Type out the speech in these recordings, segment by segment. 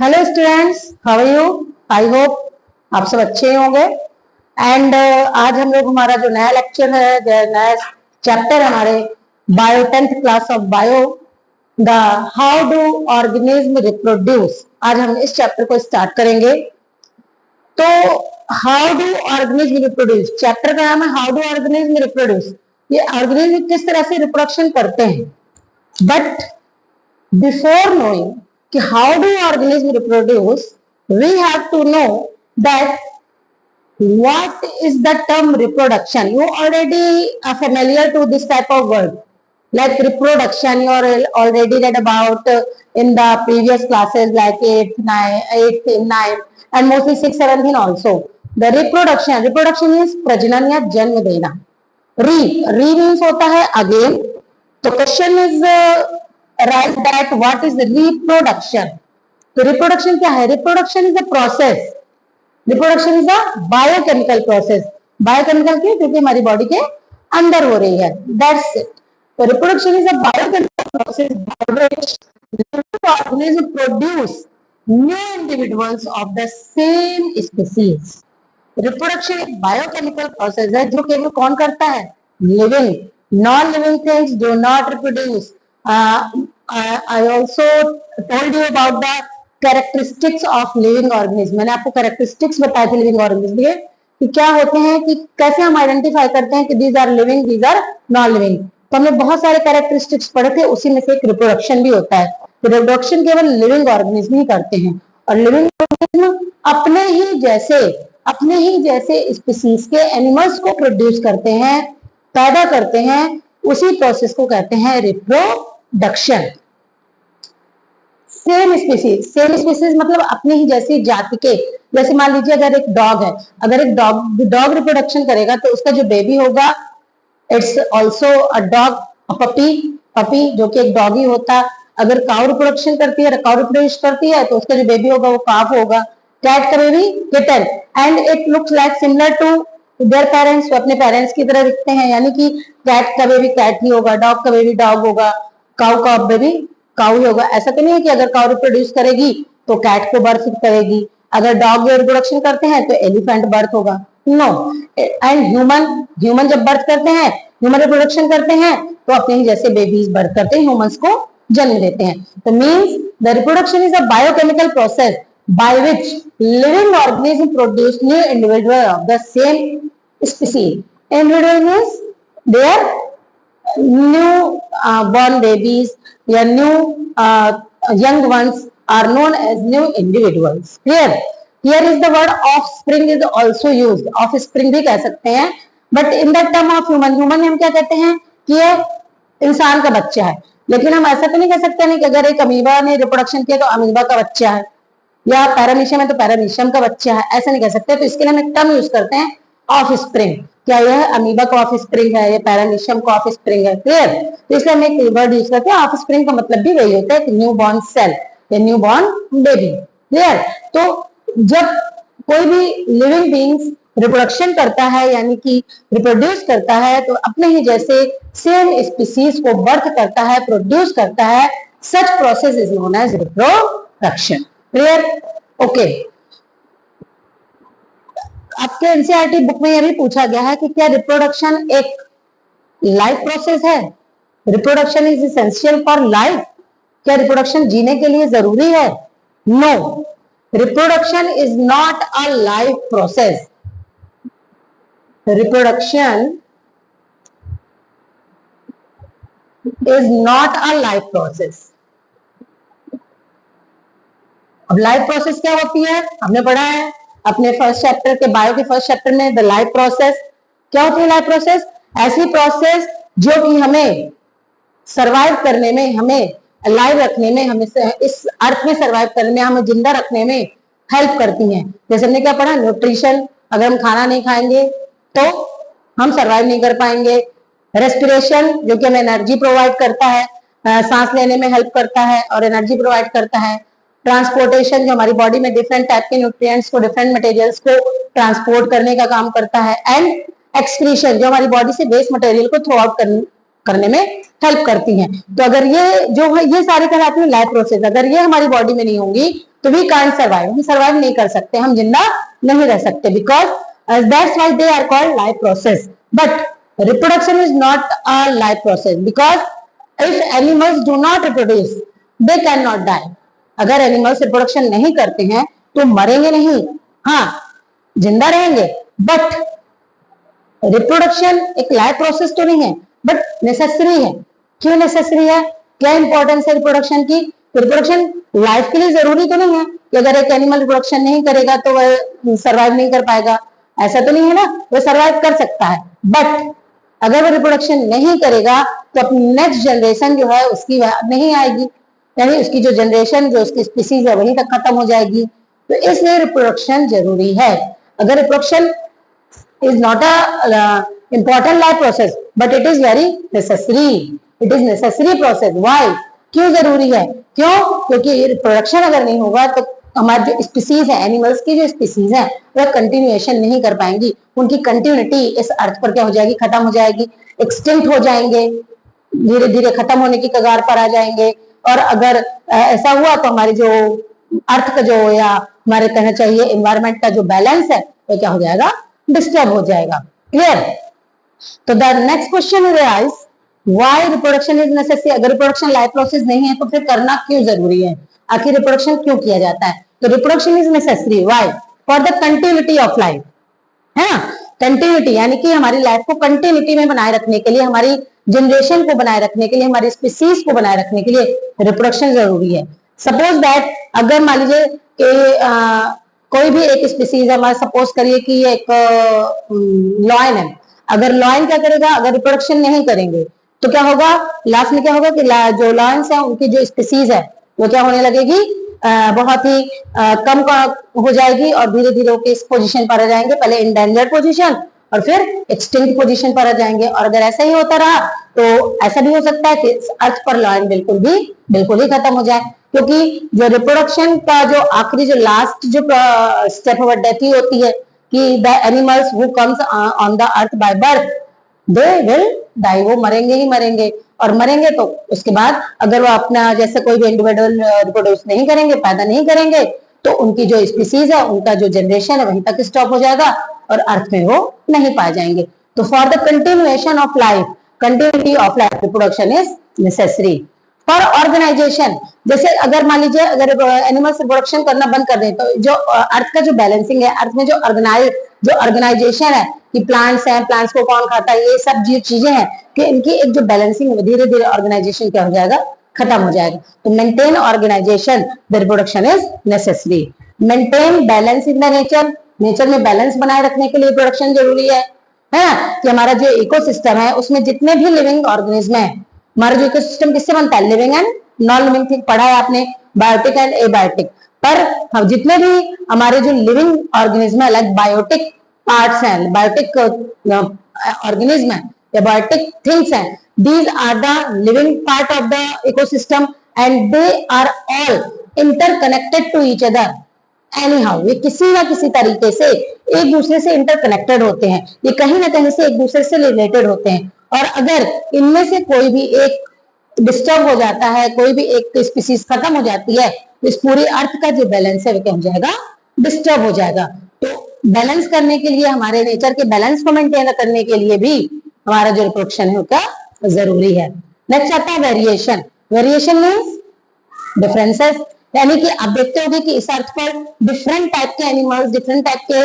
Hello students, how are you? I hope आप सब अच्छे होंगे। एंड आज हम लोग हमारा जो नया लेक्चर है, नया चैप्टर हमारे bio 10th class of bio, the how do organism reproduce, आज हम इस चैप्टर को स्टार्ट करेंगे। तो how do organism reproduce, chapter का नाम है हाउ डू ऑर्गेनिज्म रिप्रोड्यूस। ये ऑर्गेनिज्म किस तरह से रिप्रोडक्शन करते हैं, बट बिफोर नोइंग कि how do organism reproduce, we have to know that what is the term reproduction. You already are familiar to this type of word like reproduction. You already read about in the previous classes like 8th, 9th and mostly 6th, 7th also. The reproduction is प्रजनन या जन्म देना. Re means होता है again. तो question is write that what is reproduction. तो reproduction क्या है? reproduction is a process. reproduction is a biochemical process. biochemical क्यों? क्योंकि हमारी बॉडी के अंदर हो रही है. That's it. तो reproduction is a biochemical process by which living organisms produce new individuals of the same species. reproduction एक बायोकेमिकल प्रोसेस है जो केवल कौन करता है? Living. Non living things do not reproduce. I also told you about the characteristics of living organism. मैंने आपको characteristics बताए थे living organism के कि क्या होते हैं, कि कैसे हम आइडेंटिफाई करते हैं कि these are living, these are non living. तो हमने बहुत सारे characteristics पढ़े थे, उसी में से एक reproduction भी होता है. तो reproduction केवल living organism ही करते हैं, और living organism अपने ही जैसे स्पीसीज के एनिमल्स को प्रोड्यूस करते हैं, पैदा करते हैं. उसी प्रोसेस को कहते हैं रिप्रोडक्शन. सेम स्पीसीज मतलब अपनी ही जैसी जाति के. जैसे मान लीजिए अगर एक डॉग है, अगर एक डॉग रिप्रोडक्शन करेगा तो उसका जो बेबी होगा, it's also a dog, a puppy जो कि एक डॉग ही होता. अगर काउ रिप्रोडक्शन करती है, काउ रिप्रोड्यूस करती है, तो उसका जो बेबी होगा वो काफ होगा. कैट का baby kitten, and it looks like similar to their parents. वो अपने पेरेंट्स की तरह दिखते हैं, यानी कि कैट का बेबी कैट ही होगा, डॉग का बेबी डॉग होगा, काउ का बेबी काउ ही होगा. ऐसा तो नहीं है कि अगर काउ रिप्रोड्यूस करेगी तो कैट को बर्थ करेगी, अगर डॉग रिप्रोडक्शन करते हैं तो एलिफेंट बर्थ होगा. नो. एंड ह्यूमन जब बर्थ करते हैं, ह्यूमन रिप्रोडक्शन करते हैं, तो अपने ही जैसे बेबीज बर्थ करते हैं, ह्यूमंस को जन्म देते हैं. तो means the reproduction is a biochemical process by which living organism produce new individual of the same species. Individual means their new born babies, their new young ones are known as new individuals. Here is the word offspring is also used. Offspring भी कह सकते हैं, but in the term of human में हम क्या कहते हैं कि ये इंसान का बच्चा है. लेकिन हम ऐसा तो नहीं कह सकते नहीं कि अगर एक अमीबा ने रिप्रोडक्शन किया तो अमीबा का बच्चा है, या पैरामीशियम है तो पैरामीशियम का बच्चा है, ऐसा नहीं कह सकते. तो इसके लिए हम एक टर्म यूज करते हैं ऑफस्प्रिंग. क्या यह अमीबा का ऑफस्प्रिंग है, या पैरामीशियम का ऑफस्प्रिंग है? क्लियर. तो इसलिए हम एक वर्ड यूज करते हैं ऑफस्प्रिंग का मतलब भी वही होता है कि न्यू बॉर्न सेल या न्यू बॉर्न बेबी. क्लियर. तो जब कोई भी लिविंग बीइंग्स रिप्रोडक्शन करता है, यानी कि रिप्रोड्यूस करता है, तो अपने ही जैसे सेम स्पीसीज को बर्थ करता है, प्रोड्यूस करता है. Such process is known as reproduction. Clear. Okay. आपके एनसीईआरटी बुक में यह भी पूछा गया है कि क्या रिप्रोडक्शन एक लाइफ प्रोसेस है? Reproduction is essential for life. क्या रिप्रोडक्शन जीने के लिए जरूरी है? No. Reproduction is not a life process. Reproduction is not a life process. अब लाइफ प्रोसेस क्या होती है हमने पढ़ा है अपने फर्स्ट चैप्टर के, बायो के फर्स्ट चैप्टर में. द लाइफ प्रोसेस क्या होती है? लाइफ प्रोसेस ऐसी प्रोसेस जो कि हमें सरवाइव करने में, हमें अलाइव रखने में, हमें इस अर्थ में सरवाइव करने में, हमें जिंदा रखने में हेल्प करती हैं. जैसे हमने क्या पढ़ा? न्यूट्रिशन. अगर हम खाना नहीं खाएंगे तो हम सरवाइव नहीं कर पाएंगे. रेस्पिरेशन जो कि हमें एनर्जी प्रोवाइड करता है, सांस लेने में हेल्प करता है और एनर्जी प्रोवाइड करता है. ट्रांसपोर्टेशन जो हमारी बॉडी में डिफरेंट टाइप के न्यूट्रिएंट्स को, डिफरेंट मटेरियल्स को ट्रांसपोर्ट करने का काम करता है. एंड एक्सक्रीशन जो हमारी बॉडी से वेस्ट मटेरियल को थ्रो आउट करने में हेल्प करती हैं. तो अगर ये जो है ये सारी कहलाती है लाइफ प्रोसेस. अगर ये हमारी बॉडी में नहीं होंगी तो वी कांट सर्वाइव, हम सर्वाइव नहीं कर सकते, हम जिंदा नहीं रह सकते, because that's why they are called life process. But reproduction is not a life process because if animals do not reproduce they cannot die. अगर एनिमल्स रिप्रोडक्शन नहीं करते हैं तो मरेंगे नहीं, हाँ जिंदा रहेंगे, बट रिप्रोडक्शन एक लाइफ प्रोसेस तो नहीं है, बट नेसेसरी है. क्यों नेसेसरी है, क्या इंपॉर्टेंस है रिप्रोडक्शन की? रिप्रोडक्शन लाइफ के लिए जरूरी तो नहीं है कि अगर एक एनिमल रिप्रोडक्शन नहीं करेगा तो वह सर्वाइव नहीं कर पाएगा, ऐसा तो नहीं है ना, वो सर्वाइव कर सकता है. बट अगर वो रिप्रोडक्शन नहीं करेगा तो अपनी नेक्स्ट जनरेशन जो है उसकी नहीं आएगी, यानी उसकी जो जनरेशन जो उसकी स्पीसीज है वहीं तक खत्म हो जाएगी. तो इसलिए रिप्रोडक्शन जरूरी है. अगर reproduction is not a important life process but it is very necessary, it is necessary process. Why, क्यों जरूरी है? क्यों? क्योंकि रिप्रोडक्शन अगर नहीं होगा तो हमारी जो स्पीसीज है, एनिमल्स की जो स्पीसीज है वह कंटिन्यूएशन नहीं कर पाएंगी, उनकी कंटिन्यूटी इस अर्थ पर क्या हो जाएगी, खत्म हो जाएगी, एक्सटिंक्ट हो जाएंगे, धीरे धीरे खत्म होने की कगार पर आ जाएंगे. और अगर ऐसा हुआ तो हमारी जो अर्थ का जो, या हमारे कहना चाहिए एनवायरमेंट का जो बैलेंस है वो क्या हो जाएगा, डिस्टर्ब हो जाएगा. क्लियर? तो the next question is rise, why reproduction is necessary? अगर रिप्रोडक्शन लाइफ प्रोसेस नहीं है तो फिर करना क्यों जरूरी है, आखिर रिप्रोडक्शन क्यों किया जाता है? तो reproduction is necessary, why? For the continuity of life, है ना, कंटिन्यूटी यानी कि हमारी लाइफ को कंटिन्यूटी में बनाए रखने के लिए, हमारी जनरेशन को बनाए रखने के लिए, हमारी स्पीसीज को बनाए रखने के लिए रिप्रोडक्शन जरूरी है. सपोज दैट अगर मान लीजिए कि कोई भी एक स्पीसीज है, हमारा सपोज करिए कि ये एक लॉयन है. अगर लॉयन क्या करेगा, अगर रिप्रोडक्शन नहीं करेंगे तो क्या होगा, लास्ट में क्या होगा कि जो लॉयंस है उनकी जो स्पीसीज है वो क्या होने लगेगी, बहुत ही कम हो जाएगी और धीरे धीरे किस पोजीशन पर आ जाएंगे, पहले इंडेंजर्ड पोजीशन और फिर एक्सटिंक्ट पोजीशन पर आ जाएंगे. और अगर ऐसा ही होता रहा तो ऐसा भी हो सकता है कि अर्थ पर लॉयन बिल्कुल ही खत्म हो जाए, क्योंकि जो रिप्रोडक्शन का जो आखिरी जो लास्ट जो स्टेप ऑफ डेथ ही होती है कि the animals who comes on the earth by birth they will die, वो मरेंगे ही मरेंगे. और मरेंगे तो उसके बाद अगर वो अपना जैसे कोई भी इंडिविजुअल रिप्रोड्यूस नहीं करेंगे, पैदा नहीं करेंगे, तो उनकी जो स्पीसीज है, उनका जो जनरेशन है वहीं तक स्टॉप हो जाएगा और अर्थ में वो नहीं पाए जाएंगे. तो for the continuation of life, continuity of life, reproduction is necessary. For organisation, जैसे अगर मान लीजिए अगर एनिमल्स रिप्रोडक्शन करना बंद कर दें तो जो अर्थ का जो बैलेंसिंग है, अर्थ में जो ऑर्गेनाइजेशन है कि प्लांट्स हैं, प्लांट्स को कौन खाता है, ये सब जो चीजें हैं कि इनकी एक जो बैलेंसिंग है धीरे धीरे ऑर्गेनाइजेशन क्या हो जाएगा, खत्म हो जाएगा. तो maintain organisation, the reproduction is necessary. Maintain balance in the nature, nature में बैलेंस बनाए रखने के लिए प्रोडक्शन जरूरी है ना, कि हमारा जो इकोसिस्टम है उसमें जितने भी लिविंग ऑर्गेनिज्म है, हमारा जो इकोसिस्टम किससे बनता है, living and non living thing पढ़ा है आपने, बायोटिक एंड एबायोटिक. पर हम जितने भी हमारे जो लिविंग ऑर्गेनिज्म है, लाइक बायोटिक पार्ट्स हैं, बायोटिक ऑर्गेनिज्म है या बायोटिक थिंग्स हैं, these are the living part of the ecosystem and they are all interconnected to each other anyhow. ये किसी ना किसी तरीके से एक दूसरे से इंटरकनेक्टेड होते हैं, ये कहीं ना कहीं से एक दूसरे से रिलेटेड होते हैं. और अगर इनमें से कोई भी एक डिस्टर्ब हो जाता है, कोई भी एक स्पीसीज खत्म हो जाती है, तो इस पूरी अर्थ का जो बैलेंस है वो क्या हो जाएगा, डिस्टर्ब हो जाएगा. तो बैलेंस करने के लिए, हमारे नेचर के बैलेंस को मेंटेन करने के लिए भी हमारा जो रिप्रोडक्शन है उसका जरूरी है. नेक्स्ट आता है वेरिएशन. वेरिएशन मींस डिफरेंसेस, यानी कि आप देखते होंगे कि इस अर्थ पर डिफरेंट टाइप के एनिमल्स, डिफरेंट टाइप के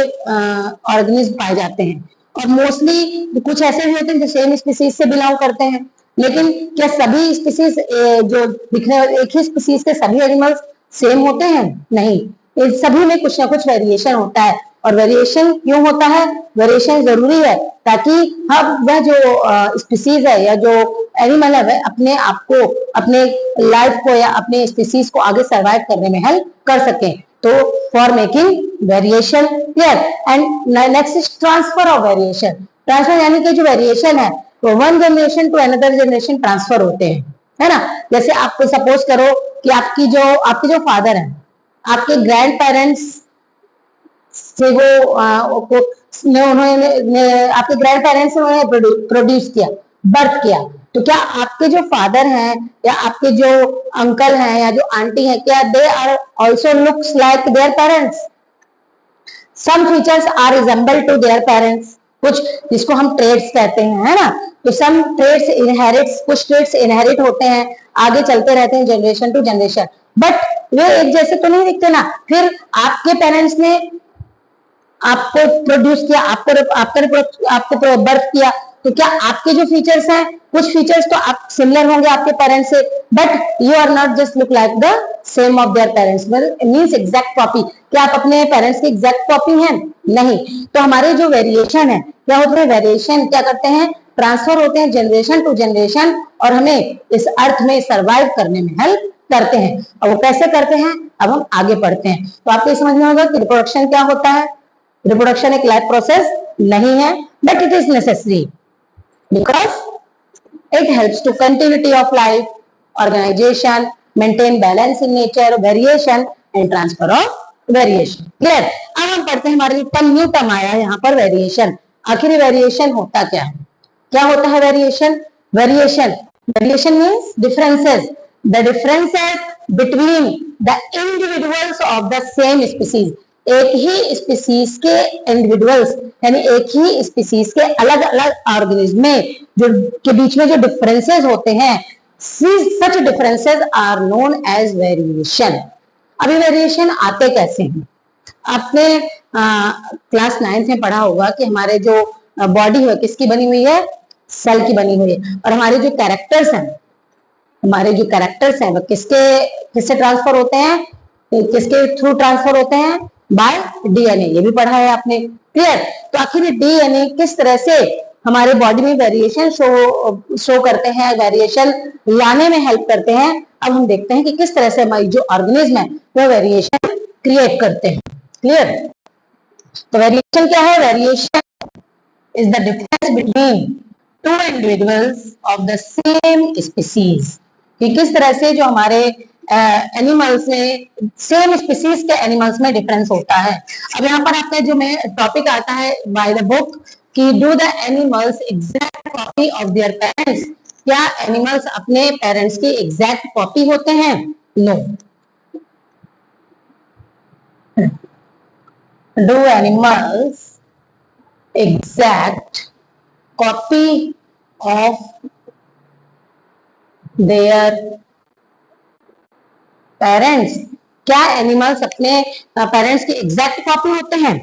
ऑर्गेनिज्म पाए जाते हैं और मोस्टली कुछ ऐसे भी होते हैं जो सेम स्पीसीज से बिलोंग करते हैं. लेकिन क्या सभी स्पीसीज जो दिखने वाले एक ही स्पीसीज के सभी एनिमल्स सेम होते हैं? नहीं, इन सभी में कुछ ना कुछ वेरिएशन होता है. और वेरिएशन क्यों होता है? वेरिएशन जरूरी है ताकि हम वह जो स्पीसीज है या जो एनिमल है वह अपने आप को, अपने लाइफ को या अपने स्पीसीज को आगे सर्वाइव करने में हेल्प कर सके. तो for making variation clear. And next is transfer of variation. Transfer यानी कि जो वेरिएशन है तो one generation to another generation transfer होते हैं, है ना. जैसे आप सपोज करो कि आपके जो फादर है, आपके ग्रैंड पेरेंट्स से वो उन्होंने आपके ग्रैंड पेरेंट्स ने उन्हें प्रोड्यूस किया, बर्थ किया, तो क्या आपके जो फादर हैं या आपके जो अंकल हैं या जो आंटी हैं, क्या they are also looks like their parents? Some features are resemble to their parents, कुछ जिसको हम ट्रेड्स कहते हैं, है ना, तो सम ट्रेड्स इनहेरिट्स, कुछ ट्रेड्स इनहेरिट होते हैं, आगे चलते रहते हैं जनरेशन टू जनरेशन, बट वे एक जैसे तो नहीं दिखते ना। फिर आपके पेरेंट्स ने आपको प्रोड्यूस किया, आपको बर्थ किया, तो क्या आपके जो फीचर्स हैं, कुछ फीचर्स तो आप सिमिलर होंगे आपके पेरेंट्स से, but you are not just look like the same of their parents, means exact copy. क्या आप अपने पेरेंट्स की एग्जैक्ट कॉपी हैं? नहीं। तो हमारे जो वेरिएशन है, क्या होते हैं, वेरिएशन क्या करते हैं, ट्रांसफर होते हैं जनरेशन टू जनरेशन, और हमें इस अर्थ में सर्वाइव करने में हेल्प करते हैं। और वो कैसे करते हैं, अब हम आगे पढ़ते हैं। तो आपको समझ में होगा कि रिप्रोडक्शन क्या होता है। रिप्रोडक्शन एक लाइफ प्रोसेस नहीं है, but it is necessary because it helps to continuity of life, organisation, maintain balance in nature, variation and transfer of variation. Clear. अब हम पढ़ते हैं, हमारे लिए न्यू टर्म आया है यहाँ पर, वेरिएशन। आखिर वेरिएशन होता क्या है? क्या होता है variation? Variation means differences, the differences between the individuals of the same species. एक ही स्पीसीज के इंडिविजुअल्स, यानी एक ही स्पीसीज के अलग अलग ऑर्गेनिज्म में जो के बीच में जो डिफरेंसेस होते हैं, such differences are known as variation. अभी वेरिएशन आते कैसे हैं? आपने क्लास 9th में पढ़ा होगा कि हमारे जो बॉडी है किसकी बनी हुई है, सेल की बनी हुई है, और हमारे जो कैरेक्टर्स हैं, वो किससे ट्रांसफर होते हैं, किसके थ्रू ट्रांसफर होते हैं, बाय डीएनए। ये भी पढ़ा है आपने। क्लियर। तो आखिर डीएनए किस तरह से हमारे बॉडी में वेरिएशन शो करते हैं, वेरिएशन लाने में हेल्प करते हैं। अब हम देखते हैं कि किस तरह से हमारी जो ऑर्गेनिज्म है वो वेरिएशन क्रिएट करते हैं। क्लियर। तो वेरिएशन क्या है? Variation is the difference between two individuals of the same species, कि किस तरह से जो हमारे एनिमल्स में, सेम स्पीसीज के एनिमल्स में डिफरेंस होता है। अब यहाँ पर आपका जो में टॉपिक आता है बाय द बुक कि do the animals exact copy of their parents, क्या एनिमल्स अपने पेरेंट्स की एग्जैक्ट कॉपी होते हैं? No. Do animals exact copy of their parents, क्या एनिमल्स अपने पेरेंट्स की एग्जैक्ट कॉपी होते हैं?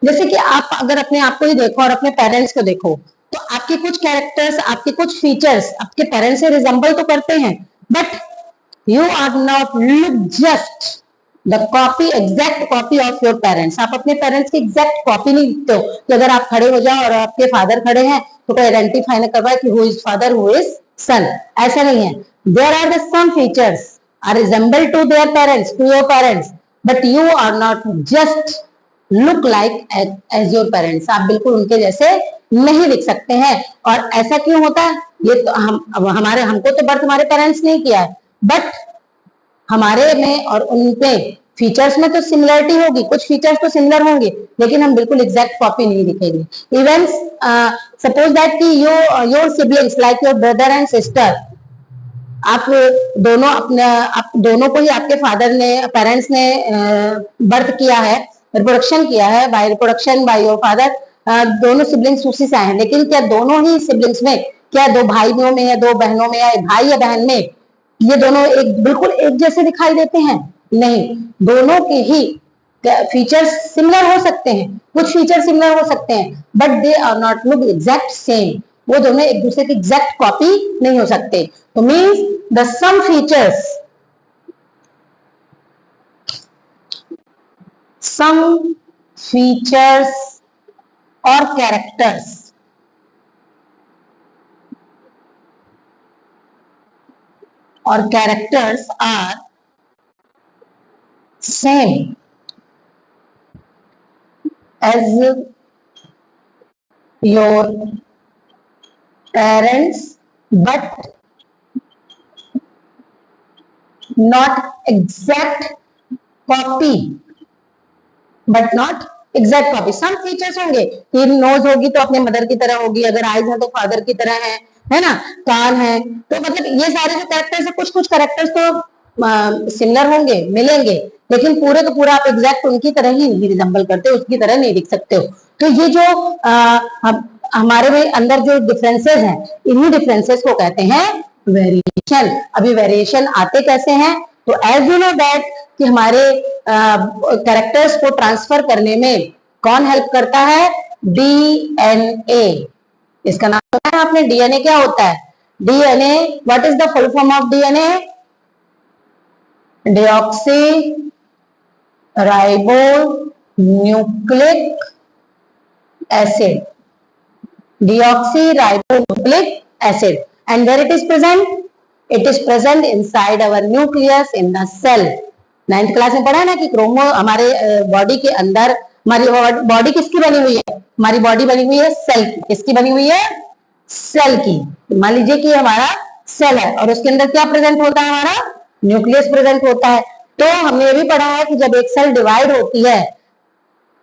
जैसे कि आप अगर अपने आप को ही देखो और अपने पेरेंट्स को देखो, तो आपके कुछ कैरेक्टर्स, आपके कुछ फीचर्स आपके पेरेंट्स से रिजेंबल तो करते हैं, but you are not look just the copy, exact copy of your parents. आप अपने पेरेंट्स की एग्जैक्ट कॉपी नहीं दिखते हो कि अगर आप खड़े हो जाओ और आपके फादर खड़े हैं तो कोई आइडेंटिफाई न करवाए कि who is father, who is son. ऐसा नहीं है। There are the some features are resemble to their parents, to your parents, but you are not just look like as your parents. आप बिल्कुल उनके जैसे नहीं दिख सकते हैं। और ऐसा क्यों होता है? ये तो हमको तो बर्थ हमारे पेरेंट्स ने किया है, बट हमारे में और उनके फीचर्स में तो सिमिलरिटी होगी, कुछ फीचर्स तो सिमिलर होंगे, लेकिन हम बिल्कुल एग्जैक्ट कॉपी नहीं दिखेंगे। इवन सपोज दैट कि your siblings like your brother and sister, आप दोनों को ही आपके फादर ने, पेरेंट्स ने बर्थ किया है, रिप्रोडक्शन किया है, by reproduction by your father, दोनों सिबलिंग्स उसी से आए हैं। लेकिन क्या दोनों ही सिबलिंग्स में, क्या दो भाइयों में या दो बहनों में या भाई या बहन में ये दोनों बिल्कुल एक जैसे दिखाई देते हैं? नहीं। दोनों के ही फीचर्स सिमिलर हो सकते हैं, कुछ फीचर सिमिलर हो सकते हैं, but they are not look exact same. वो दोनों एक दूसरे की एग्जैक्ट कॉपी नहीं हो सकते। तो मीन्स द सम फीचर्स, और characters are same as your parents, but not exact copy, exact copy. Some features होंगे कि नोज होगी तो अपने मदर की तरह होगी, अगर आईज है तो फादर की तरह है ना, कान है, तो मतलब ये सारे जो कैरेक्टर्स है, कुछ कुछ कैरेक्टर्स तो सिमिलर होंगे, मिलेंगे, लेकिन पूरे का पूरा आप एग्जैक्ट उनकी तरह ही नहीं रिजेंबल करते, उसकी तरह नहीं दिख सकते हो। तो ये जो हमारे में अंदर जो डिफरेंसेस हैं, इन्हीं डिफरेंसेस को कहते हैं वेरिएशन। अभी वेरिएशन आते कैसे हैं, तो एज यू नो दैट कि हमारे कैरेक्टर्स को ट्रांसफर करने में कौन हेल्प करता है, डीएनए। इसका नाम सुना है आपने, डीएनए क्या होता है, DNA what is the full form of DNA, deoxy ribo nucleic acid, deoxyribonucleic acid, and where it is present, it is present inside our nucleus in the cell। 9th class में पढ़ा है ना कि chromo हमारे body के अंदर, हमारी body किसकी बनी हुई है, हमारी बॉडी बनी हुई है सेल की, किसकी बनी हुई है, सेल की। मान लीजिए कि हमारा सेल है और उसके अंदर क्या प्रेजेंट होता है, हमारा न्यूक्लियस प्रेजेंट होता है। तो हमने ये भी पढ़ा है कि जब एक सेल डिवाइड होती है,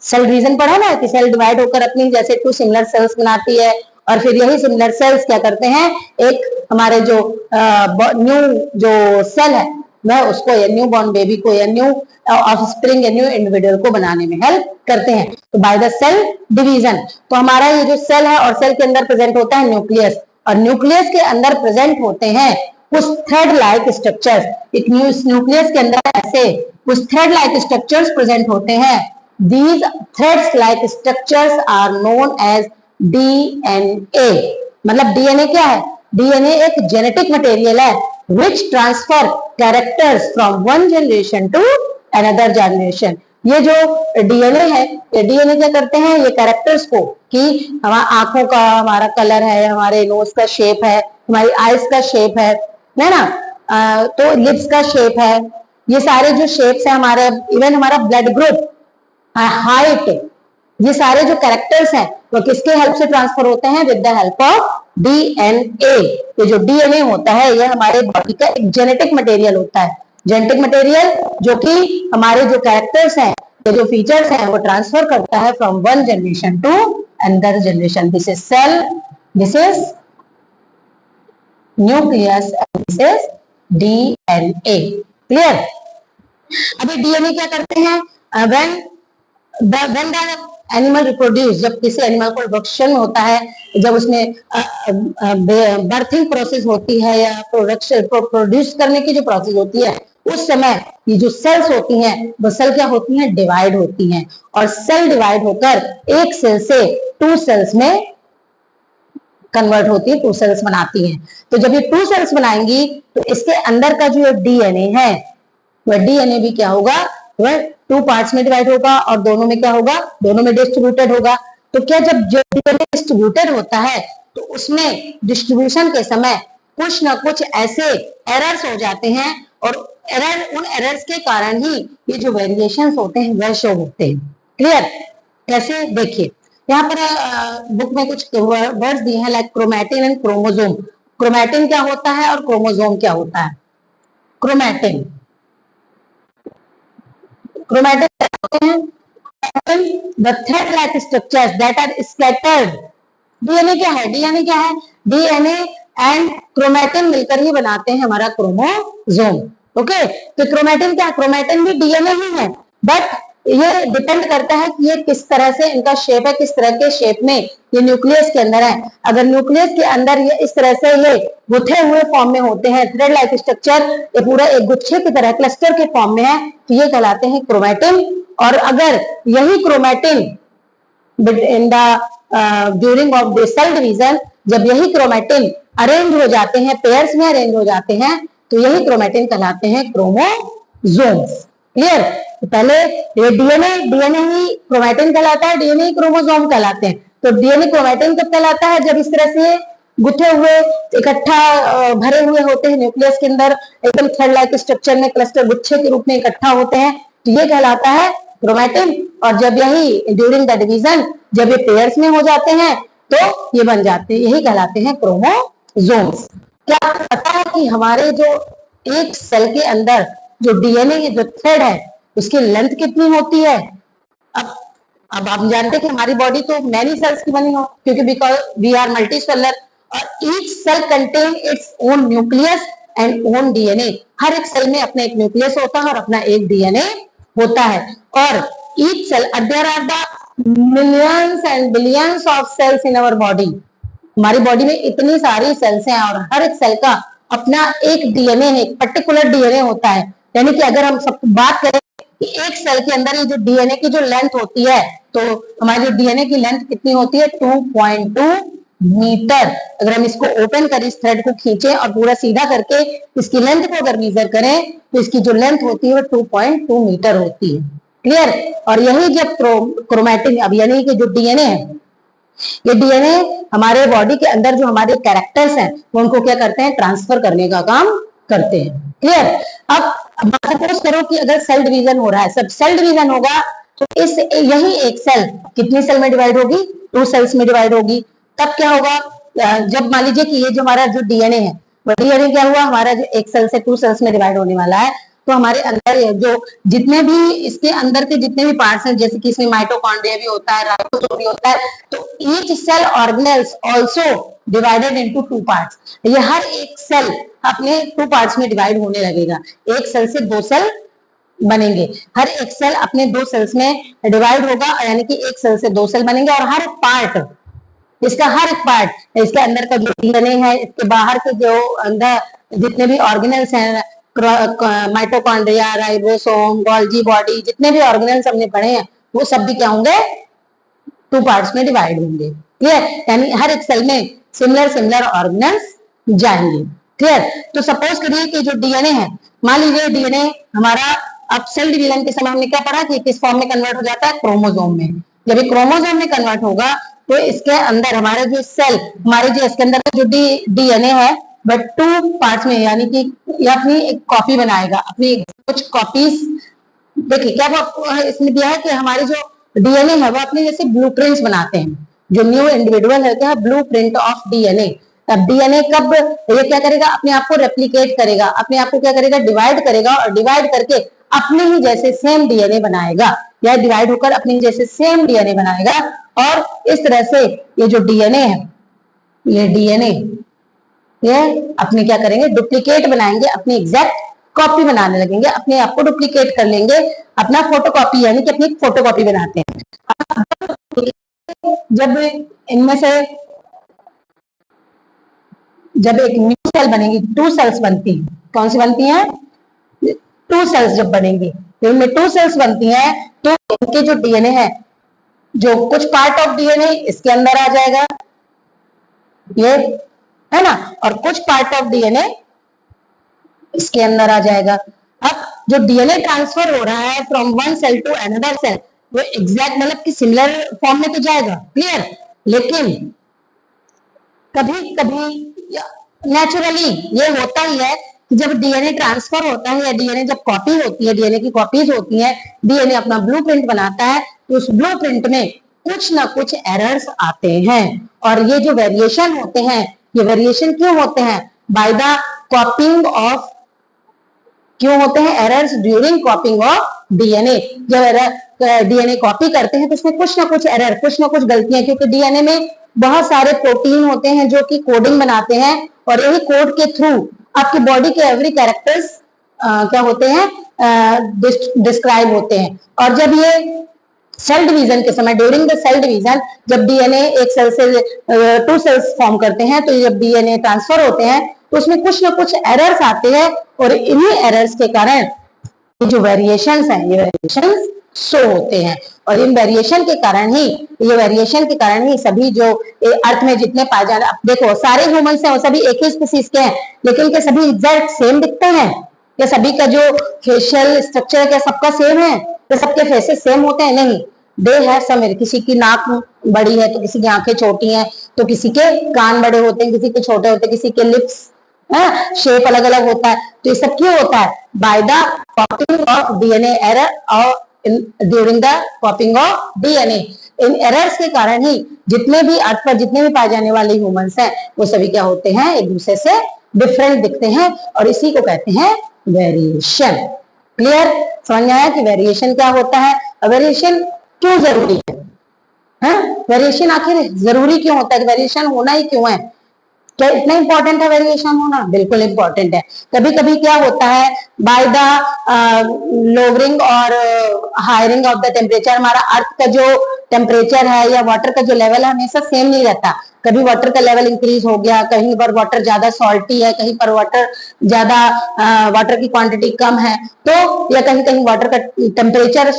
सेल डिवीजन पढ़ा ना कि सेल डिवाइड होकर अपनी जैसे 2 सिमिलर सेल्स बनाती है, और फिर यही सिमिलर सेल्स क्या करते हैं, एक हमारे जो न्यू जो सेल है वह उसको या न्यू बॉर्न बेबी को या न्यू ऑफस्प्रिंग या न्यू इंडिविजुअल को बनाने में हेल्प करते हैं, तो बाय द सेल डिवीजन। तो हमारा ये जो सेल है और सेल के अंदर प्रेजेंट होता है न्यूक्लियस, और न्यूक्लियस के अंदर प्रेजेंट होते हैं कुछ थ्रेड लाइक स्ट्रक्चर्स। एक न्यूक्लियस के अंदर ऐसे कुछ थ्रेड लाइक स्ट्रक्चर्स प्रेजेंट होते हैं। These threads-like structures are known as DNA। मतलब डीएनए क्या है, डीएनए एक जेनेटिक मटेरियल है which transfer characters from one generation to another generation। ये जो डीएनए है, ये डीएनए क्या करते हैं, ये कैरेक्टर्स को, कि हमारा आंखों का हमारा कलर है, हमारे नोज का शेप है, हमारी आईज का शेप है ना, तो लिप्स का शेप है, ये सारे जो शेप्स है हमारे, इवन हमारा ब्लड ग्रुप, हाइट, ये सारे जो कैरेक्टर्स हैं वो किसके हेल्प से ट्रांसफर होते हैं, with the help of DNA. ये जो डीएनए होता है ये हमारे बॉडी का एक जेनेटिक मटेरियल होता है, जेनेटिक मटेरियल जो कि हमारे जो कैरेक्टर्स हैं, ये जो फीचर्स हैं वो ट्रांसफर करता है from one generation to another generation. This is cell, this is nucleus, and this is DNA. Clear. अभी डीएनए क्या करते हैं, when when the animal reproduce, जब किसी एनिमल को रिप्रोडक्शन होता है, जब उसमें बर्थिंग प्रोसेस होती है या प्रोडक्शन प्रोड्यूस करने की जो प्रोसेस होती है, उस समय ये जो सेल्स होती हैं वो सेल क्या होती हैं, डिवाइड होती हैं, और सेल डिवाइड होकर एक सेल से 2 सेल्स में कन्वर्ट होती है, 2 सेल्स बनाती हैं। तो जब ये 2 सेल्स बनाएंगी तो इसके अंदर का जो डीएनए है वह डीएनए भी क्या होगा, वह 2 पार्ट्स में डिवाइड होगा और दोनों में क्या होगा, दोनों में डिस्ट्रीब्यूटेड होगा। तो क्या जब जो डीएनए डिस्ट्रीब्यूटेड होता है तो उसमें डिस्ट्रीब्यूशन के समय कुछ ना कुछ ऐसे एरर्स हो जाते हैं, और उन एरर्स के कारण ही ये जो वेरिएशंस होते हैं वह शो होते हैं। क्लियर। कैसे, देखिए यहाँ पर बुक में कुछ वर्ड्स दिए हैं, like chromatin and chromosome. Chromatin क्या होता है और क्रोमोसोम क्या होता है। क्रोमैटिन, क्रोमैटिन होते हैं the thread like structures that are scattered। DNA क्या है, डीएनए क्या है, डीएनए एंड क्रोमैटिन मिलकर ही बनाते हैं हमारा क्रोमोसोम। ओके, तो क्रोमैटिन क्या, क्रोमैटिन भी डीएनए ही है, बट ये डिपेंड करता है कि ये किस तरह से इनका शेप है, किस तरह के शेप में ये न्यूक्लियस के अंदर है। अगर न्यूक्लियस के अंदर ये इस तरह से ये गुथे हुए फॉर्म में होते हैं, थ्रेड लाइक स्ट्रक्चर, ये पूरा एक गुच्छे की तरह क्लस्टर के फॉर्म में है, तो ये कहलाते हैं क्रोमैटिन। और अगर यही chromatin in the during of the cell division, जब यही क्रोमैटिन अरेंज हो जाते हैं, पेयर्स में अरेंज हो जाते हैं, तो यही क्रोमैटिन कहलाते हैं क्रोमोसोम्स। क्लियर। तो पहले ये डीएनए ही क्रोमैटिन कहलाता है, डीएनए ही क्रोमोसोम कहलाते हैं। तो डीएनए क्रोमैटिन कब कहलाता है, जब इस तरह से गुथे हुए इकट्ठा भरे हुए होते हैं न्यूक्लियस के अंदर, एकदम थ्रेड लाइक स्ट्रक्चर में क्लस्टर गुच्छे के रूप में इकट्ठा होते हैं, तो ये कहलाता है क्रोमैटिन। और जब यही ड्यूरिंग द डिवीजन, जब ये पेयर्स में हो जाते हैं तो ये बन जाते हैं, यही कहलाते हैं क्रोमोसोम्स। क्या आपको पता है कि हमारे जो एक सेल के अंदर जो डीएनए जो थ्रेड है उसकी लेंथ कितनी होती है। अब अब आप जानते हैं कि हमारी बॉडी तो मैनी सेल्स की बनी हो, क्योंकि because we are multicellular, और each cell contain its own nucleus and own DNA. हर एक सेल में अपना एक न्यूक्लियस होता है और अपना एक डीएनए होता है। और each cell, there are the millions and billions of cells in our body. हमारी बॉडी में इतनी सारी सेल्स हैं और हर एक सेल का अपना एक डीएनए है, एक पर्टिकुलर डीएनए होता है। यानी कि अगर हम सब बात करें कि एक सेल के अंदर ये जो डीएनए की जो लेंथ होती है, तो हमारी जो डीएनए की लेंथ कितनी होती है, 2.2 मीटर। अगर हम इसको ओपन करें, इस थ्रेड को खींचे और पूरा सीधा करके इसकी लेंथ को अगर मेजर करें तो इसकी जो लेंथ होती है वो 2.2 मीटर होती है। क्लियर। और यही जब क्रोमैटिन, अब यानी कि जो डीएनए है, ये डीएनए हमारे बॉडी के अंदर जो हमारे कैरेक्टर्स हैं वो उनको क्या करते हैं, ट्रांसफर करने का काम करते हैं। क्लियर। अब सपोज करो कि अगर सेल डिवीजन हो रहा है, सब सेल डिवीजन होगा तो इस यही एक सेल कितनी सेल में डिवाइड होगी, 2 सेल्स में डिवाइड होगी। तब क्या होगा, जब मान लीजिए कि ये जो हमारा जो डीएनए है, वो डीएनए क्या हुआ, हमारा जो एक सेल से 2 सेल्स में डिवाइड होने वाला है, तो हमारे अंदर जो जितने भी इसके अंदर के जितने भी पार्ट्स हैं, जैसे कि इसमें माइटोकॉन्ड्रिया भी होता है, राइबोसोम भी होता है, तो each cell organelles also divided into 2 parts. ये हर एक सेल अपने 2 पार्ट्स में डिवाइड होने लगेगा। एक सेल से 2 सेल बनेंगे, हर एक सेल अपने 2 सेल्स में डिवाइड होगा, यानी कि एक सेल से 2 सेल बनेंगे। और हर पार्ट, इसका हर एक पार्ट, इसके अंदर का जो डीएनए है, इसके बाहर के जो अंदर जितने भी ऑर्गेनल्स हैं, माइटोकॉन्ड्रिया, राइबोसोम, गोल्जी बॉडी, जितने भी ऑर्गेनल्स हमने पढ़े हैं वो सब भी क्या होंगे, 2 पार्ट्स में डिवाइड होंगे। क्लियर। यानी हर एक सेल में सिमिलर सिमिलर ऑर्गेनल्स जाएंगे। क्लियर। तो सपोज करिए कि जो डीएनए है, मान लीजिए डीएनए हमारा, अब सेल डिवीजन के समय हमने क्या पढ़ा कि किस फॉर्म में कन्वर्ट हो जाता है, क्रोमोसोम में। जब ये क्रोमोसोम में कन्वर्ट होगा तो इसके अंदर हमारे जो सेल, हमारे जो इसके अंदर जो डीएनए है बट 2 पार्ट्स में, यानी कि ये अपनी एक कॉपी बनाएगा, अपनी कुछ कॉपीज। देखिए क्या इसमें दिया है कि हमारे जो डीएनए है वो अपने जैसे ब्लूप्रिंट्स बनाते हैं। जो न्यू इंडिविजुअल है क्या, ब्लूप्रिंट ऑफ डीएनए। अब डीएनए कब ये क्या करेगा, अपने आप को रेप्लिकेट करेगा, अपने आप को क्या करेगा, डिवाइड करेगा, और डिवाइड करके अपने ही जैसे सेम डीएनए बनाएगा, या डिवाइड होकर अपने जैसे सेम डीएनए बनाएगा। और इस तरह से ये जो डीएनए है, ये डीएनए ये अपने क्या करेंगे, डुप्लीकेट बनाएंगे, अपनी एग्जैक्ट कॉपी बनाने लगेंगे, अपने आप को डुप्लीकेट कर लेंगे, अपना फोटोकॉपी, यानी कि अपनी फोटोकॉपी बनाते हैं। जब इनमें से जब एक न्यू सेल बनेगी, 2 सेल्स बनती हैं, कौन सी बनती हैं, 2 सेल्स जब बनेंगी, तो इनमें 2 सेल्स बनती हैं, तो इनके जो डीएनए है, जो कुछ पार्ट ऑफ डीएनए इसके अंदर आ जाएगा, ये है ना, और कुछ पार्ट ऑफ डीएनए इसके अंदर आ जाएगा। अब जो डीएनए ट्रांसफर हो रहा है from one cell to another cell, वो एग्जैक्ट मतलब कि सिमिलर फॉर्म में तो जाएगा। क्लियर। लेकिन कभी कभी नेचुरली ये होता ही है कि जब डीएनए ट्रांसफर होता है या डीएनए जब कॉपी होती है, डीएनए की कॉपीज होती है, डीएनए अपना ब्लूप्रिंट बनाता है, तो उस ब्लूप्रिंट में कुछ ना कुछ एरर्स आते हैं। और ये जो वेरिएशन होते हैं, ये वेरिएशन क्यों होते हैं, बाय द कॉपिंग ऑफ, क्यों होते हैं एरर्स, ड्यूरिंग कॉपिंग ऑफ डीएनए। जब डीएनए कॉपी करते हैं तो उसमें कुछ ना कुछ एरर, कुछ ना कुछ गलतियां, क्योंकि डीएनए में बहुत सारे प्रोटीन होते हैं जो कि कोडिंग बनाते हैं, और यही कोड के थ्रू आपकी बॉडी के एवरी कैरेक्टर्स क्या होते हैं, डिस्क्राइब होते हैं। और जब ये सेल डिवीजन के समय, ड्यूरिंग द सेल डिवीजन, जब डीएनए एक सेल से 2 सेल्स फॉर्म करते हैं, तो जब डीएनए ट्रांसफर होते हैं तो उसमें कुछ ना कुछ एरर्स आते हैं, और इन्हीं एरर्स के कारण जो वेरिएशंस हैं, ये वेरिएशंस शो होते हैं। और इन वेरिएशन के कारण ही, ये वेरिएशन के कारण ही सभी जो अर्थ में जितने पाए जा रहे, देखो सारे ह्यूमंस हैं वो सभी एक ही स्पीसीज के हैं, लेकिन क्या सभी एग्जैक्ट सेम दिखते हैं, क्या सभी का जो फेशियल स्ट्रक्चर क्या सबका सेम है, क्या सबके फेसेस सेम होते हैं, नहीं। दे है सम, किसी की नाक बड़ी है तो किसी की आंखें छोटी हैं, तो किसी के कान बड़े होते हैं, किसी के छोटे होते हैं, किसी के लिप्स शेप अलग अलग होता है। तो ये सब क्यों होता है, by the copying of DNA error और during the copying of DNA. इन एरर्स के कारण ही जितने भी अर्थ पर जितने भी पाए जाने वाले ह्यूमंस हैं वो सभी क्या होते हैं, एक दूसरे से डिफरेंट दिखते हैं, और इसी को कहते हैं वेरिएशन। क्लियर। समझ में आया कि वेरिएशन क्या होता है। वेरिएशन क्यों जरूरी है? वेरिएशन आखिर जरूरी क्यों होता है? वेरिएशन होना ही क्यों है? क्या इतना इंपॉर्टेंट है वेरिएशन होना? बिल्कुल इंपॉर्टेंट है। कभी कभी क्या होता है, बाय द लोअरिंग और हायरिंग ऑफ द टेम्परेचर, हमारा अर्थ का जो टेम्परेचर है या वाटर का जो लेवल है हमेशा सेम नहीं रहता। कभी वाटर का लेवल इंक्रीज हो गया, कहीं पर वाटर ज्यादा सॉल्टी है, कहीं पर वाटर ज्यादा, वाटर की क्वांटिटी कम है, तो या कहीं कहीं वाटर का टेम्परेचर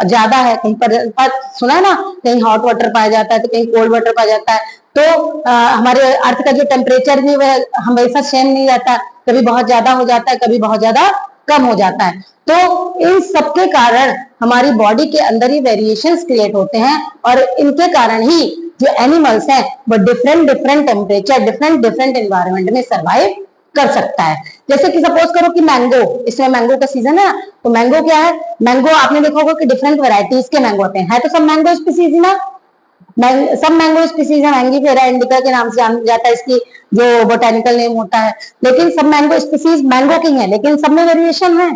ज्यादा है, कहीं पर सुना है ना, कहीं हॉट वाटर पाया जाता है तो कहीं कोल्ड वाटर पाया जाता है। तो हमारे अर्थ का जो टेम्परेचर भी वह हमेशा सेम नहीं रहता, कभी बहुत ज्यादा हो जाता है, कभी बहुत ज्यादा कम हो जाता है। तो इन सबके कारण हमारी बॉडी के अंदर ही वेरिएशंस क्रिएट होते हैं, और इनके कारण ही जो एनिमल्स हैं वो different different temperature, different different environment में सर्वाइव कर सकता है। जैसे कि सपोज करो कि मैंगो, इसमें मैंगो का सीजन है, तो मैंगो क्या है, मैंगो आपने देखा होगा कि डिफरेंट वेराइटीज के मैंगो होते हैं, है तो सब मैंगो स्पीसीज ही ना। सब मैंगो स्पीसीज है, मैंगीफेरा इंडिका के नाम से जाना जाता है, इसकी जो बोटेनिकल नेम होता है, लेकिन सब मैंगो स्पीसीज मैंगो की है, लेकिन सब में वेरिएशन है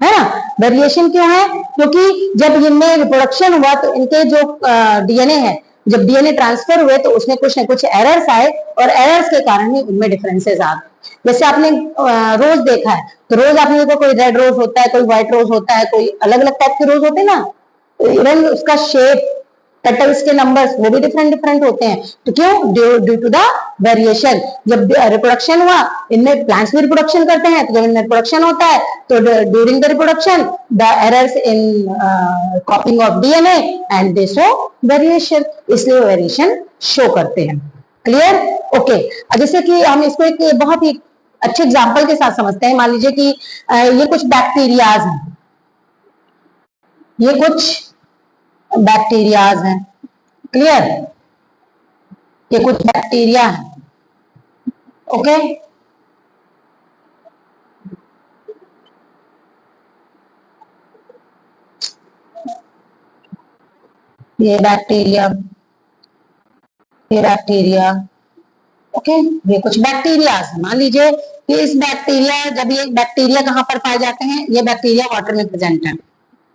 ना। वेरिएशन क्यों है? क्योंकि जब इनमें रिप्रोडक्शन हुआ तो इनके जो डीएनए है, जब डीएनए ट्रांसफर हुए तो उसमें कुछ न कुछ एरर्स आए, और एरर्स के कारण ही उनमें डिफरेंसेस आ गए। जैसे आपने रोज देखा है, तो रोज आपने देखा कोई रेड रोज होता है, कोई व्हाइट रोज होता है, कोई अलग अलग टाइप के रोज होते हैं ना, इवन उसका शेप, पेटल्स के नंबर्स वो भी डिफरेंट डिफरेंट होते हैं। तो क्यों? Due to the variation. जब रिप्रोडक्शन हुआ, इनमें प्लांट्स भी रिप्रोडक्शन करते हैं, तो जब इनमें रिप्रोडक्शन होता है तो during the reproduction the errors in कॉपिंग of DNA and they show variation, इसलिए वेरिएशन शो करते हैं। क्लियर? ओके। जैसे कि हम इसको एक बहुत ही अच्छे एग्जाम्पल के साथ समझते हैं। मान लीजिए कि ये कुछ बैक्टीरियाज हैं, ये कुछ बैक्टीरियाज हैं। क्लियर? ये कुछ बैक्टीरिया है। ओके, ये बैक्टीरिया, ये बैक्टीरिया। ओके, ये कुछ बैक्टीरिया है। मान लीजिए कि इस बैक्टीरिया, जब ये बैक्टीरिया कहां पर पाए जाते हैं? ये बैक्टीरिया वाटर में प्रेजेंट है।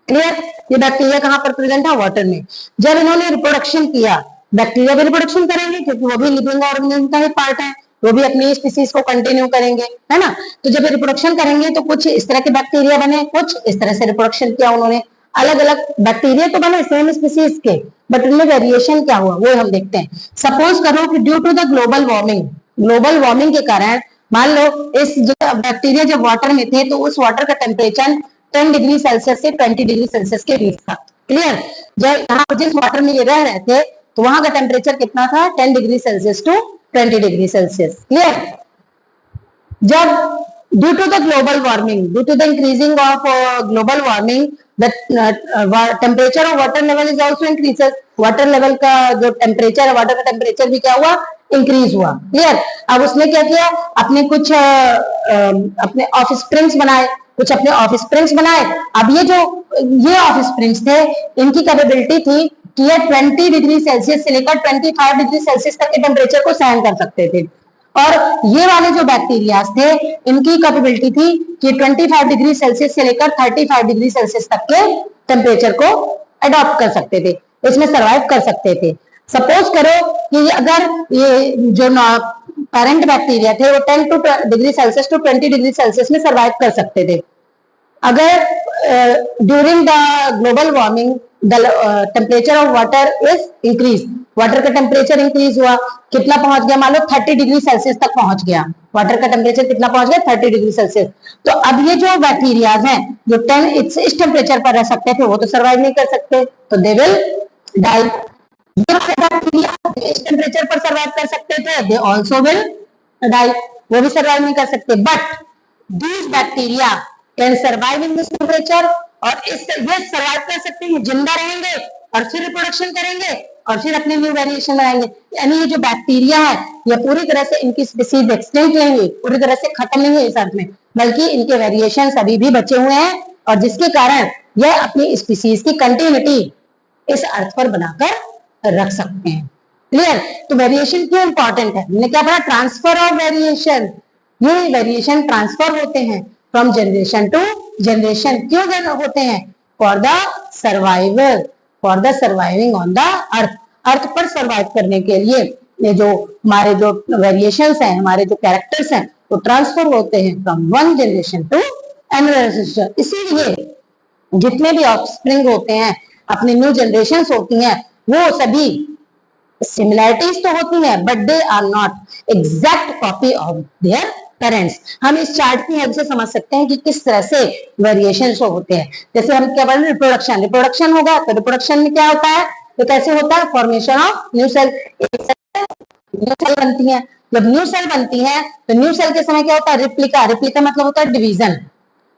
क्लियर? ये बैक्टीरिया कहां पर प्रेजेंट है? वाटर में। जब इन्होंने रिप्रोडक्शन किया, बैक्टीरिया भी रिप्रोडक्शन करेंगे क्योंकि वो भी लिविंग ऑर्गेनिज्म का ही पार्ट है, वो भी अपनी स्पीसीज को कंटिन्यू करेंगे, है ना। तो जब रिप्रोडक्शन करेंगे तो कुछ इस तरह के बैक्टीरिया बने, कुछ इस तरह से रिप्रोडक्शन किया उन्होंने। अलग अलग बैक्टीरिया तो बने सेम स्पीसीज के, बट उनमें वेरिएशन क्या हुआ वो हम देखते हैं। सपोज करो कि due to the global warming, global warming के कारण मान लो इस बैक्टीरिया जब वाटर में थे तो उस वाटर का टेम्परेचर 10 डिग्री सेल्सियस से 20 डिग्री सेल्सियस के बीच था। क्लियर? जब यहाँ जिस वाटर में ये रह रहे थे तो वहां का टेम्परेचर कितना था? 10 degree Celsius to 20 degree Celsius. Clear? जब due to the global warming, due to the increasing of global warming, the temperature of water level is also increases. Water level का जो टेम्परेचर है, वाटर का temperature भी क्या हुआ? Increase हुआ। Clear? अब उसने क्या किया? अपने कुछ अपने ऑफ स्प्रिंग्स बनाए, कुछ अपने ऑफ स्प्रिंग्स बनाए। अब ये ऑफ स्प्रिंग्स थे, इनकी कैपेबिलिटी थी कि ये 20 डिग्री सेल्सियस से लेकर 25 डिग्री सेल्सियस तक के टेम्परेचर को सहन कर सकते थे। और ये वाले जो बैक्टीरियाज थे, इनकी कैपेबिलिटी थी कि 25 डिग्री सेल्सियस से लेकर 35 डिग्री सेल्सियस तक के टेम्परेचर को अडॉप्ट कर सकते थे, इसमें सर्वाइव कर सकते थे। सपोज करो कि अगर ये जो पेरेंट बैक्टीरिया थे वो 10 degree Celsius to 20 degree Celsius में सर्वाइव कर सकते थे। अगर during the global warming the temperature of water is increase, water का टेम्परेचर इंक्रीज हुआ, कितना पहुंच गया? मान लो 30 डिग्री सेल्सियस तक पहुंच गया। वाटर का टेम्परेचर कितना पहुंच गया? 30 डिग्री सेल्सियस। तो अब ये जो बैक्टीरियाज हैं जो 10 इस टेम्परेचर पर रह सकते थे वो तो सर्वाइव नहीं कर सकते, तो दे विल डाई। बैक्टीरिया इस टेम्परेचर पर सर्वाइव कर सकते थे, दे ऑल्सो विल डाई, वो भी सर्वाइव नहीं कर सकते। But these bacteria can survive in this temperature, और ये सर्वाइव कर सकते हैं, जिंदा रहेंगे और फिर रिप्रोडक्शन करेंगे और फिर अपने न्यू वेरिएशन बनाएंगे। यानी ये जो बैक्टीरिया है ये पूरी तरह से इनकी स्पीसीज एक्सटिंक्ट नहीं हुई, पूरी तरह से खत्म नहीं हुई इस अर्थ में, बल्कि इनके वेरिएशन अभी भी बचे हुए हैं, और जिसके कारण यह अपनी स्पीसीज की कंटिन्यूटी इस अर्थ पर बनाकर रख सकते हैं। क्लियर? तो वेरिएशन क्यों इंपॉर्टेंट है? हमने क्या पढ़ा? Transfer of variation. ये वेरिएशन ट्रांसफर होते हैं फ्रॉम जनरेशन टू जनरेशन। क्यों होते हैं? For the survival, for the surviving on the earth. Earth पर सर्वाइव करने के लिए ये जो हमारे जो वेरिएशंस हैं, हमारे जो कैरेक्टर्स हैं, वो ट्रांसफर होते हैं from one generation to another generation. इसीलिए जितने भी ऑफस्प्रिंग होते हैं, अपने न्यू जनरेशंस होती हैं, वो सभी सिमिलैरिटीज तो होती है but they are not exact copy of their parents. हम इस चार्ट की हेल्प से समझ सकते हैं कि किस तरह से वेरिएशन होते हैं। जैसे हम क्या बोल रहे हैं, रिप्रोडक्शन। रिप्रोडक्शन होगा तो रिप्रोडक्शन में क्या होता है, तो कैसे होता है, formation of new cell. New cell बनती है, जब न्यू सेल बनती है तो न्यू सेल के समय क्या होता है, रिप्लिका। रिप्लिका मतलब होता है डिवीजन।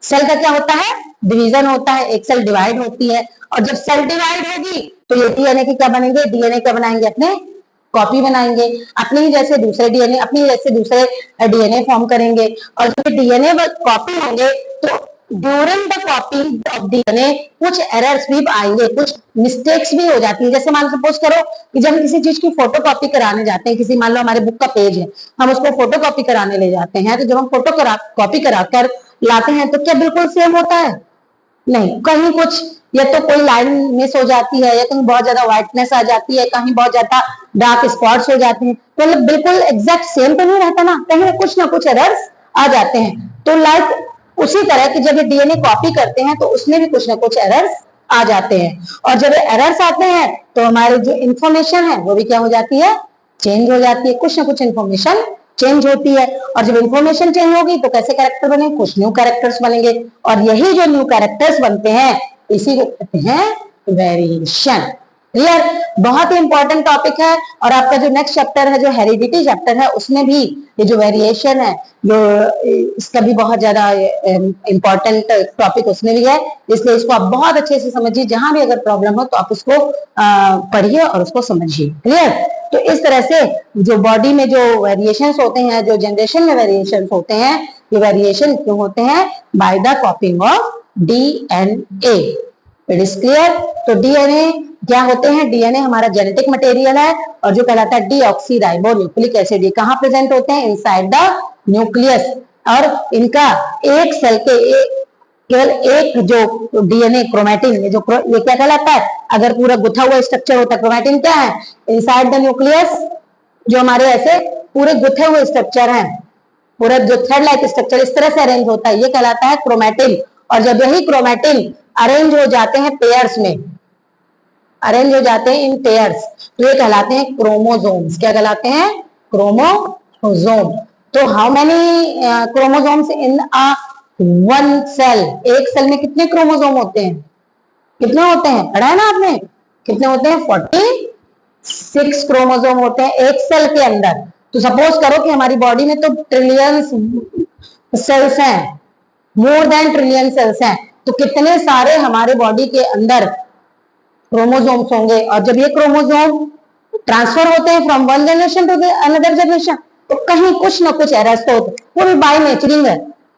सेल का क्या होता है, डिवीजन होता है, एक सेल डिवाइड होती है, और जब सेल डिवाइड होगी तो ये डीएनए के क्या बनेंगे, डीएनए क्या बनाएंगे, अपने कॉपी बनाएंगे, अपने ही जैसे दूसरे डीएनए, अपनी जैसे दूसरे डीएनए फॉर्म करेंगे। और जब डीएनए कॉपी होंगे तो during the copying of DNA कुछ एरर्स भी आएंगे, कुछ मिस्टेक्स भी हो जाती है। जैसे मान सपोज करो कि जब हम किसी चीज की फोटो कॉपी कराने जाते हैं, किसी मान लो हमारे बुक का पेज है, हम उसको फोटो कॉपी कराने ले जाते हैं, तो जब हम फोटो कॉपी कराकर लाते हैं तो क्या बिल्कुल सेम होता है, नहीं, कहीं कुछ या तो कोई लाइन मिस हो जाती है, या कहीं बहुत ज्यादा व्हाइटनेस आ जाती है, कहीं बहुत ज्यादा डार्क स्पॉट्स हो जाते हैं, तो मतलब बिल्कुल एग्जैक्ट सेम तो नहीं रहता ना, कहीं कुछ ना कुछ एरर्स आ जाते हैं। तो लाइक उसी तरह की जब ये डीएनए कॉपी करते हैं तो उसमें भी कुछ ना कुछ एरर्स आ जाते हैं, और जब एरर्स आते हैं तो हमारी जो इंफॉर्मेशन है वो भी क्या हो जाती है, चेंज हो जाती है, कुछ ना कुछ इंफॉर्मेशन चेंज होती है। और जब इंफॉर्मेशन चेंज होगी तो कैसे कैरेक्टर बने, कुछ न्यू कैरेक्टर्स बनेंगे, और यही जो न्यू कैरेक्टर्स बनते हैं इसी को कहते हैं वेरिएशन। क्लियर, बहुत ही इंपॉर्टेंट टॉपिक है। और आपका जो नेक्स्ट चैप्टर है, जो हेरिडिटी चैप्टर है, उसमें भी ये जो वेरिएशन है, जो इसका भी बहुत ज्यादा इंपॉर्टेंट टॉपिक उसमें भी है, इसलिए इसको आप बहुत अच्छे से समझिए। जहां भी अगर प्रॉब्लम हो तो आप उसको पढ़िए और उसको समझिए। क्लियर, तो इस तरह से जो बॉडी में जो वेरिएशंस होते हैं, जो जनरेशन में वेरिएशंस होते हैं, ये वेरिएशन क्यों होते हैं, bye the copying of DNA. It is clear. तो डीएनए क्या होते हैं, डीएनए हमारा जेनेटिक मटेरियल है, और जो कहलाता है डीऑक्सीराइबोन्यूक्लिक एसिड, ये कहाँ प्रेजेंट होते हैं, इनसाइड द न्यूक्लियस। और इनका एक सेल के केवल एक जो डीएनए क्रोमैटिन, ये क्या कहलाता है, अगर पूरा गुथा हुआ स्ट्रक्चर होता है, क्रोमैटिन क्या है, इनसाइड द न्यूक्लियस, जो हमारे ऐसे पूरे गुथे हुए स्ट्रक्चर हैं, पूरा जो थ्रेड लाइक स्ट्रक्चर इस तरह से अरेंज होता है, ये कहलाता है क्रोमैटिन। और जब यही क्रोमैटिन अरेंज हो जाते हैं पेयर्स में, अरेंज हो जाते हैं इन पेयर्स, तो ये कहलाते हैं क्रोमोसोम्स। क्या कहलाते हैं, क्रोमोसोम। तो how many chromosomes in a one cell, एक सेल में कितने क्रोमोसोम होते हैं, कितने होते हैं, पढ़ा है ना आपने, कितने होते हैं, 46 क्रोमोसोम होते हैं एक सेल के अंदर। तो सपोज करो कि हमारी बॉडी में तो ट्रिलियंस सेल्स हैं, मोर देन ट्रिलियन सेल्स हैं, तो कितने सारे हमारे बॉडी के अंदर क्रोमोसोम्स होंगे। और जब ये क्रोमोसोम ट्रांसफर होते हैं from one generation to another generation, तो कहीं कुछ ना कुछ एरर्स तो होते हैं। वो भी बाय नेचरिंग है,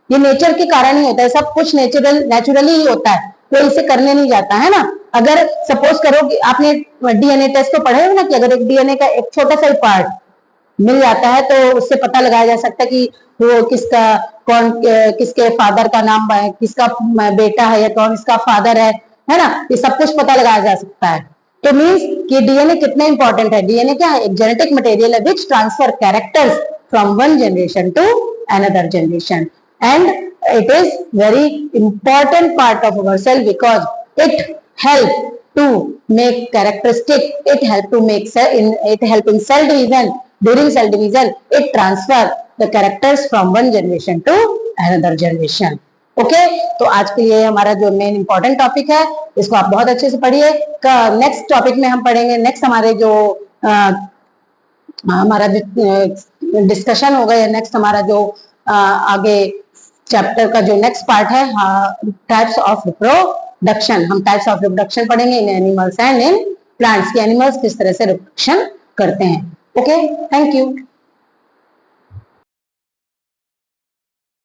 ये नेचर के कारण ही होता है, सब कुछ नेचुरली ही होता है, कोई इसे करने नहीं जाता है ना। अगर सपोज करो कि आपने डीएनए टेस्ट तो पढ़े हो ना, कि अगर एक डीएनए का एक छोटा सा पार्ट मिल जाता है तो उससे पता लगाया जा सकता है कि वो किसका, कौन किसके फादर का नाम है, किसका बेटा है, या कौन इसका फादर है ना, ये सब कुछ पता लगाया जा सकता है। तो मीन्स कि डीएनए कितना इंपॉर्टेंट है, डीएनए क्या है, एक जेनेटिक मटेरियल है which transfer characters from one generation to another generation, and it is very important part of our cell because it help to make characteristic, it help to make cell in, it help in cell division, during cell division it transfer the characters from one generation to another generation. Okay, तो आज के लिए हमारा जो main important topic है इसको आप बहुत अच्छे से पढ़िए। नेक्स्ट टॉपिक में हम पढ़ेंगे, नेक्स्ट हमारे जो हमारा डिस्कशन होगा, या नेक्स्ट हमारा जो आगे चैप्टर का जो नेक्स्ट पार्ट है, टाइप्स ऑफ रिप्रोडक्शन। हम टाइप्स ऑफ रिप्रोडक्शन पढ़ेंगे इन एनिमल्स एंड इन प्लांट्स, की एनिमल्स किस तरह से रिप्रोडक्शन करते हैं। Okay, thank you.